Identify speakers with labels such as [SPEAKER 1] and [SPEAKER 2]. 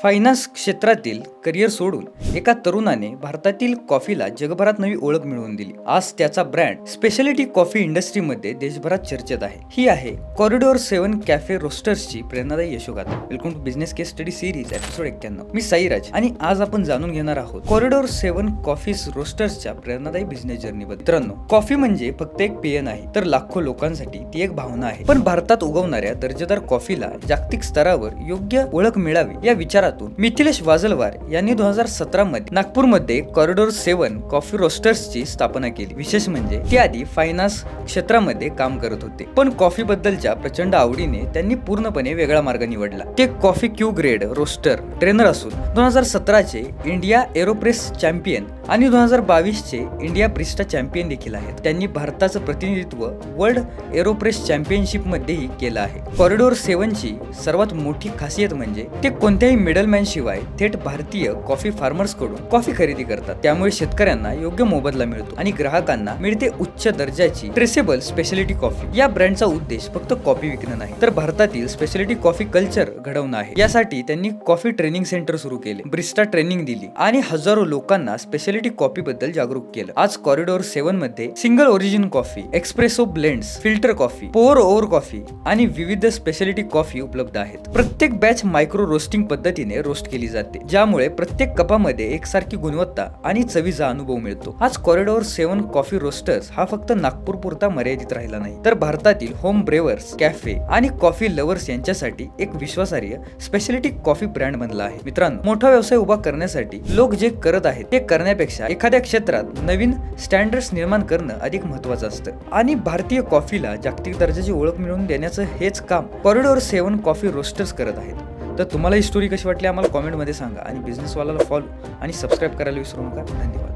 [SPEAKER 1] Finance क्षेत्रातील career सोडून एका तरुणाने भारतातील कॉफीला जगभरात नवी ओळख मिळवून दिली. आज त्याचा ब्रँड स्पेशालिटी कॉफी इंडस्ट्रीमध्ये देशभरात चर्चेत आहे. ही आहे कॉरिडोर 7 कॅफे रोस्टर्सची प्रेरणादायी यशोगाथा. Welcome to business case study series episode 91. मी साईराज आणि आज आपण जाणून घेणार आहोत कॉरिडोर 7 कॉफी रोस्टर्सच्या प्रेरणादायी बिझनेस जर्नीबद्दल. मित्रांनो, कॉफी म्हणजे फक्त एक पेय नाही, तर लाखो लोकांसाठी ती एक भावना आहे. पण भारतात उगवणाऱ्या दर्जेदार कॉफीला जागतिक स्तरावर योग्य ओळख मिळावी या विचारातून मिथिलेश वाजलवार यांनी 2017 मध्ये नागपूरमध्ये कॉरिडोर 7 कॉफी रोस्टर्सची स्थापना केली. विशेष म्हणजे ते आधी फायनान्स क्षेत्रामध्ये काम करत होते, पण कॉफी बद्दलच्या प्रचंड आवडीने त्यांनी पूर्णपणे वेगळा मार्ग निवडला. ते coffee Q grade roaster trainer असून 2017 चे इंडिया एरोप्रेस चॅम्पियन आणि 2022 चे इंडिया ब्रिस्टा चॅम्पियन देखील आहेत. त्यांनी भारताचं प्रतिनिधित्व वर्ल्ड एरोप्रेस चॅम्पियनशिप मध्येही केलं आहे. कॉरिडोर 7 ची सर्वात मोठी खासियत म्हणजे ते कोणत्याही मिडलमॅन शिवाय थेट भारतीय कॉफी फार्मर्स कडून कॉफी खरेदी करतात. त्यामुळे शेतकऱ्यांना योग्य मोबदला मिळतो आणि ग्राहकांना मिळते उच्च दर्जाची ट्रेसेबल स्पेशालिटी कॉफी. या ब्रँडचा उद्देश फक्त कॉफी विकणं नाही, तर भारतातील स्पेशालिटी कॉफी कल्चर घडवणं आहे. यासाठी त्यांनी कॉफी ट्रेनिंग सेंटर सुरू केले, ब्रिस्टा ट्रेनिंग दिली आणि हजारो लोकांना स्पेशालिटी कॉफी बद्दल जागरूक केलं. आज कॉरिडोर 7 मध्ये single origin coffee, espresso blends, filter coffee, pour over coffee आणि विविध स्पेशालिटी कॉफी उपलब्ध आहेत. प्रत्येक बॅच मायक्रो रोस्टिंग पद्धतीने रोस्ट केली जाते, ज्यामुळे प्रत्येक कपामध्ये एकसारखी गुणवत्ता आणि चवीचा अनुभव मिळतो. आज कॉरिडोर 7 कॉफी रोस्टर्स हा फक्त नागपूर पुरता मर्यादित राहिला नाही, तर भारतातील होम ब्रेवर्स, कॅफे आणि कॉफी लव्हर्स यांच्यासाठी एक विश्वासार्ह स्पेशालिटी कॉफी ब्रँड बनला आहे. मित्रांनो, मोठा व्यवसाय उभा करण्यासाठी लोक जे करत आहेत ते करण्यापेक्षा एखाद्या क्षेत्रात नवीन स्टँडर्ड्स निर्माण करणं अधिक महत्त्वाचं असतं आणि भारतीय कॉफीला जागतिक दर्जाची ओळख मिळवून देण्याचं हेच काम कॉरिडोर 7 कॉफी रोस्टर्स करत आहेत. तर तुम्हाला ही स्टोरी कशी वाटली आम्हाला कॉमेंटमध्ये सांगा आणि बिझनेसवाल्याला फॉलो आणि सबस्क्राईब करायला विसरू नका. धन्यवाद.